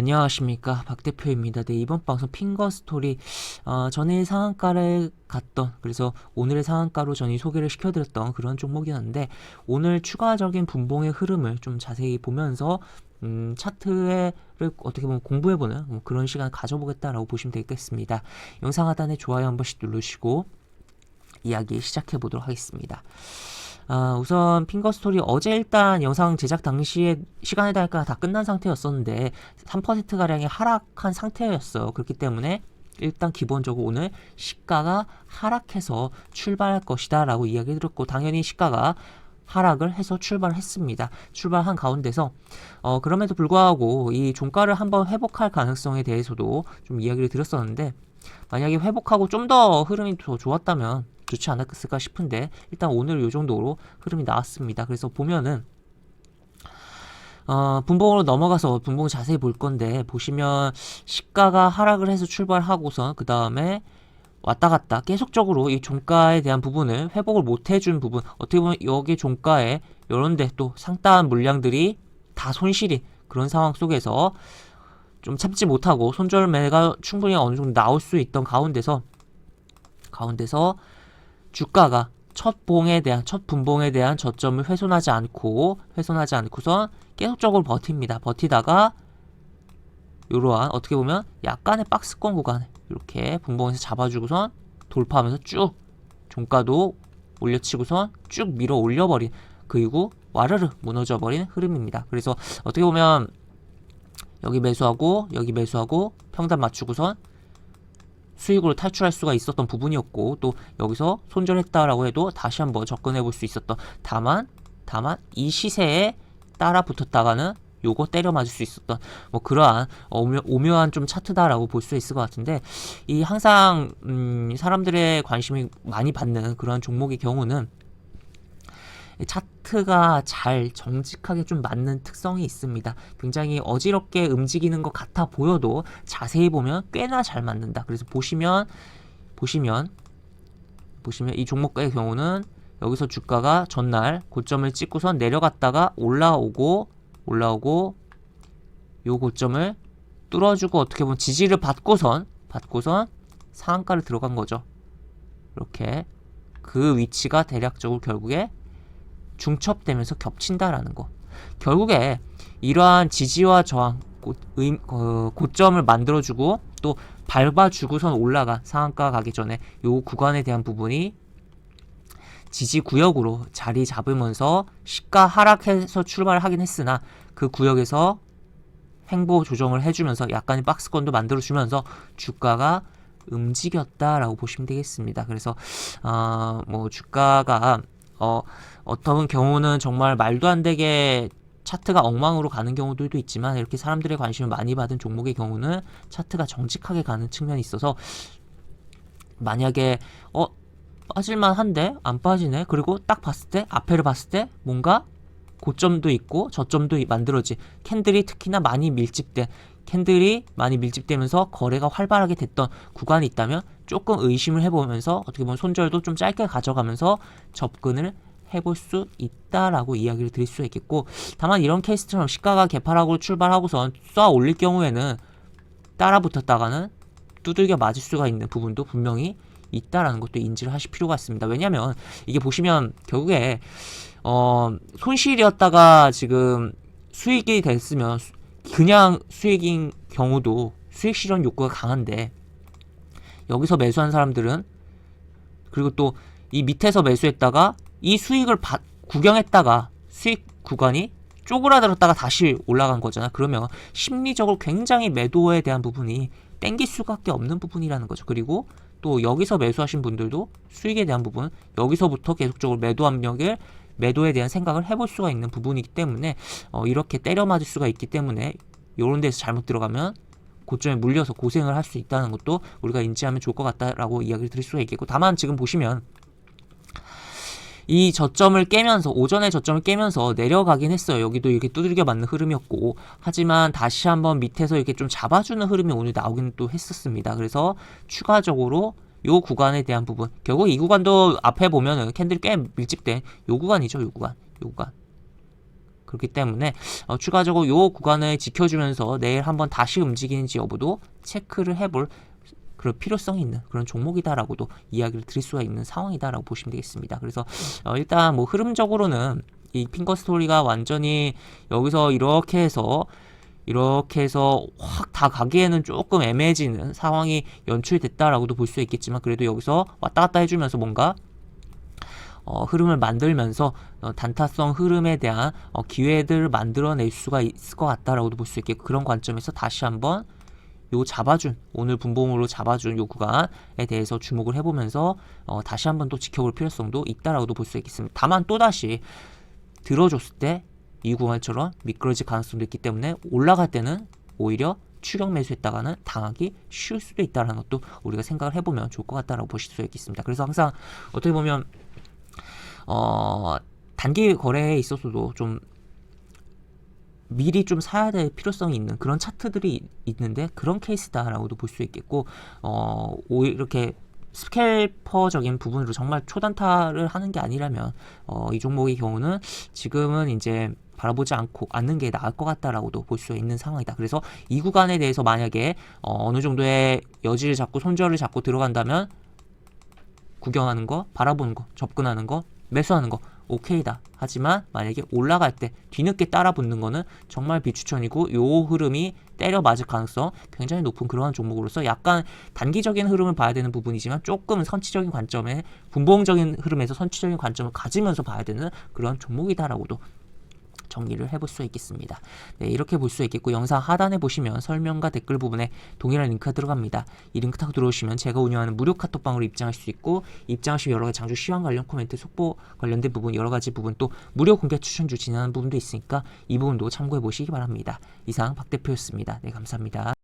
안녕하십니까, 박 대표입니다. 네, 이번 방송 핑거 스토리. 전일 상한가를 갔던, 그래서 오늘의 상한가로 전일 소개를 시켜드렸던 그런 종목이었는데, 오늘 추가적인 분봉의 흐름을 좀 자세히 보면서 차트를 어떻게 보면 공부해보는 그런 시간 가져보겠다라고 보시면 되겠습니다. 영상 하단에 좋아요 한 번씩 누르시고 이야기 시작해보도록 하겠습니다. 우선 핑거스토리 어제 일단 영상 제작 당시에 시간에 따니까 다 끝난 상태였었는데 3%가량의 하락한 상태였어요. 그렇기 때문에 일단 기본적으로 오늘 시가가 하락해서 출발할 것이다 라고 이야기 드렸고, 당연히 시가가 하락을 해서 출발했습니다. 출발한 가운데서 그럼에도 불구하고 이 종가를 한번 회복할 가능성에 대해서도 좀 이야기를 드렸었는데, 만약에 회복하고 좀 더 흐름이 더 좋았다면 좋지 않았을까 싶은데, 일단 오늘 요 정도로 흐름이 나왔습니다. 그래서 보면은 분봉으로 넘어가서 분봉 자세히 볼 건데, 보시면 시가가 하락을 해서 출발하고선 그 다음에 왔다 갔다 계속적으로 이 종가에 대한 부분을 회복을 못 해준 부분, 어떻게 보면 여기 종가에 이런데 또 상당한 물량들이 다 손실이 그런 상황 속에서 좀 참지 못하고 손절매가 충분히 어느 정도 나올 수 있던 가운데서 주가가 첫 분봉에 대한 저점을 훼손하지 않고선 계속적으로 버팁니다. 버티다가 이러한 어떻게 보면 약간의 박스권 구간 이렇게 분봉에서 잡아주고선 돌파하면서 쭉 종가도 올려치고선 쭉 밀어 올려버린, 그리고 와르르 무너져버린 흐름입니다. 그래서 어떻게 보면 여기 매수하고 여기 매수하고 평단 맞추고선 수익으로 탈출할 수가 있었던 부분이었고, 또 여기서 손절했다라고 해도 다시 한번 접근해 볼 수 있었던, 다만 이 시세에 따라 붙었다가는 요거 때려 맞을 수 있었던 그러한 오묘한 좀 차트다라고 볼 수 있을 것 같은데, 이 항상 사람들의 관심이 많이 받는 그러한 종목의 경우는 차트가 잘 정직하게 좀 맞는 특성이 있습니다. 굉장히 어지럽게 움직이는 것 같아 보여도 자세히 보면 꽤나 잘 맞는다. 그래서 보시면 이 종목의 경우는 여기서 주가가 전날 고점을 찍고선 내려갔다가 올라오고 요 고점을 뚫어주고 어떻게 보면 지지를 받고선 상한가를 들어간 거죠. 이렇게 그 위치가 대략적으로 결국에 중첩되면서 겹친다라는 거. 결국에 이러한 지지와 저항, 고점을 만들어주고 또 밟아주고선 올라가 상한가 가기 전에 요 구간에 대한 부분이 지지 구역으로 자리 잡으면서 시가 하락해서 출발하긴 했으나, 그 구역에서 횡보 조정을 해주면서 약간의 박스권도 만들어주면서 주가가 움직였다라고 보시면 되겠습니다. 그래서 주가가 어떤 경우는 정말 말도 안 되게 차트가 엉망으로 가는 경우들도 있지만, 이렇게 사람들의 관심을 많이 받은 종목의 경우는 차트가 정직하게 가는 측면이 있어서, 만약에 빠질만 한데 안 빠지네, 그리고 딱 봤을 때 앞에를 봤을 때 뭔가 고점도 있고 저점도 만들어지, 특히나 많이 밀집되면서 거래가 활발하게 됐던 구간이 있다면 조금 의심을 해보면서 어떻게 보면 손절도 좀 짧게 가져가면서 접근을 해볼 수 있다라고 이야기를 드릴 수 있겠고, 다만 이런 케이스처럼 시가가 개파락으로 출발하고선 쏴 올릴 경우에는 따라 붙었다가는 두들겨 맞을 수가 있는 부분도 분명히 있다라는 것도 인지를 하실 필요가 있습니다. 왜냐면 이게 보시면 결국에 손실이었다가 지금 수익이 됐으면 그냥 수익인 경우도 수익 실현 욕구가 강한데, 여기서 매수한 사람들은, 그리고 또 이 밑에서 매수했다가 이 수익을 구경했다가 수익 구간이 쪼그라들었다가 다시 올라간 거잖아. 그러면 심리적으로 굉장히 매도에 대한 부분이 땡길 수밖에 없는 부분이라는 거죠. 그리고 또 여기서 매수하신 분들도 수익에 대한 부분, 여기서부터 계속적으로 매도에 대한 생각을 해볼 수가 있는 부분이기 때문에 이렇게 때려 맞을 수가 있기 때문에, 이런 데서 잘못 들어가면 고점에 물려서 고생을 할 수 있다는 것도 우리가 인지하면 좋을 것 같다라고 이야기를 드릴 수가 있겠고, 다만 지금 보시면 이 저점을 깨면서, 오전에 저점을 깨면서 내려가긴 했어요. 여기도 이렇게 두들겨 맞는 흐름이었고, 하지만 다시 한번 밑에서 이렇게 좀 잡아주는 흐름이 오늘 나오긴 또 했었습니다. 그래서 추가적으로 요 구간에 대한 부분, 결국 이 구간도 앞에 보면은 캔들이 꽤 밀집된 요 구간이죠. 요 구간. 그렇기 때문에 추가적으로 요 구간을 지켜주면서 내일 한번 다시 움직이는지 여부도 체크를 해볼 그런 필요성이 있는 그런 종목이다라고도 이야기를 드릴 수가 있는 상황이다라고 보시면 되겠습니다. 그래서 일단 뭐 흐름적으로는 이 핑거 스토리가 완전히 여기서 이렇게 해서 확 다 가기에는 조금 애매해지는 상황이 연출됐다라고도 볼 수 있겠지만, 그래도 여기서 왔다 갔다 해주면서 뭔가 흐름을 만들면서 단타성 흐름에 대한 기회들을 만들어낼 수가 있을 것 같다라고도 볼 수 있겠고, 그런 관점에서 다시 한번 요 잡아준, 오늘 분봉으로 잡아준 요 구간에 대해서 주목을 해보면서 다시 한번 또 지켜볼 필요성도 있다라고도 볼 수 있겠습니다. 다만 또다시 들어줬을 때 이 구간처럼 미끄러질 가능성도 있기 때문에 올라갈 때는 오히려 추격 매수했다가는 당하기 쉬울 수도 있다는 것도 우리가 생각을 해보면 좋을 것 같다라고 보실 수 있겠습니다. 그래서 항상 어떻게 보면 단기 거래에 있어서도 좀 미리 좀 사야 될 필요성이 있는 그런 차트들이 있는데, 그런 케이스다라고도 볼 수 있겠고, 이렇게 스캘퍼적인 부분으로 정말 초단타를 하는 게 아니라면 이 종목의 경우는 지금은 이제 바라보지 않는 게 나을 것 같다라고도 볼 수 있는 상황이다. 그래서 이 구간에 대해서 만약에 어느 정도의 여지를 잡고 손절을 잡고 들어간다면 구경하는 거, 바라보는 거, 접근하는 거, 매수하는 거 오케이다. 하지만 만약에 올라갈 때 뒤늦게 따라붙는 거는 정말 비추천이고, 요 흐름이 때려 맞을 가능성 굉장히 높은 그러한 종목으로서 약간 단기적인 흐름을 봐야 되는 부분이지만 조금 선치적인 관점에, 분봉적인 흐름에서 선치적인 관점을 가지면서 봐야 되는 그런 종목이다라고도 정리를 해볼 수 있겠습니다. 네, 이렇게 볼 수 있겠고, 영상 하단에 보시면 설명과 댓글 부분에 동일한 링크가 들어갑니다. 이 링크 타고 들어오시면 제가 운영하는 무료 카톡방으로 입장하실 수 있고, 입장하시면 여러가지 장주 시황 관련 코멘트, 속보 관련된 부분, 여러가지 부분, 또 무료 공개 추천주 진행하는 부분도 있으니까 이 부분도 참고해 보시기 바랍니다. 이상 박 대표였습니다. 네, 감사합니다.